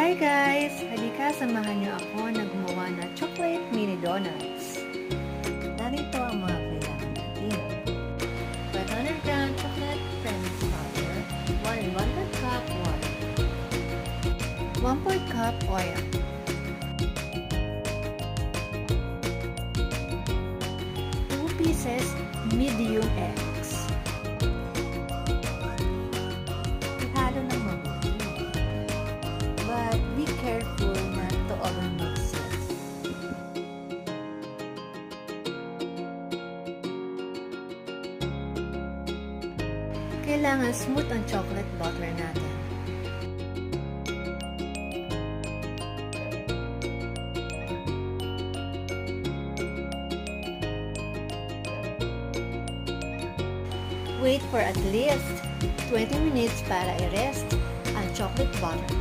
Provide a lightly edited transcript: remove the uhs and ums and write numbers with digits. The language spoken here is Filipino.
Hi guys! Halika, samahan niyo ako na gumawa ng chocolate mini donuts. Narito ang mga kailangan natin. 500 gram chocolate premise powder, 1 and 1/4 cup water, 1/4 cup oil, 2 pieces medium eggs. Ihalo ng mabuti. But be careful not to overmix it. Kailangan smooth ang chocolate butter natin. Wait for at least 20 minutes para i-rest ang chocolate butter.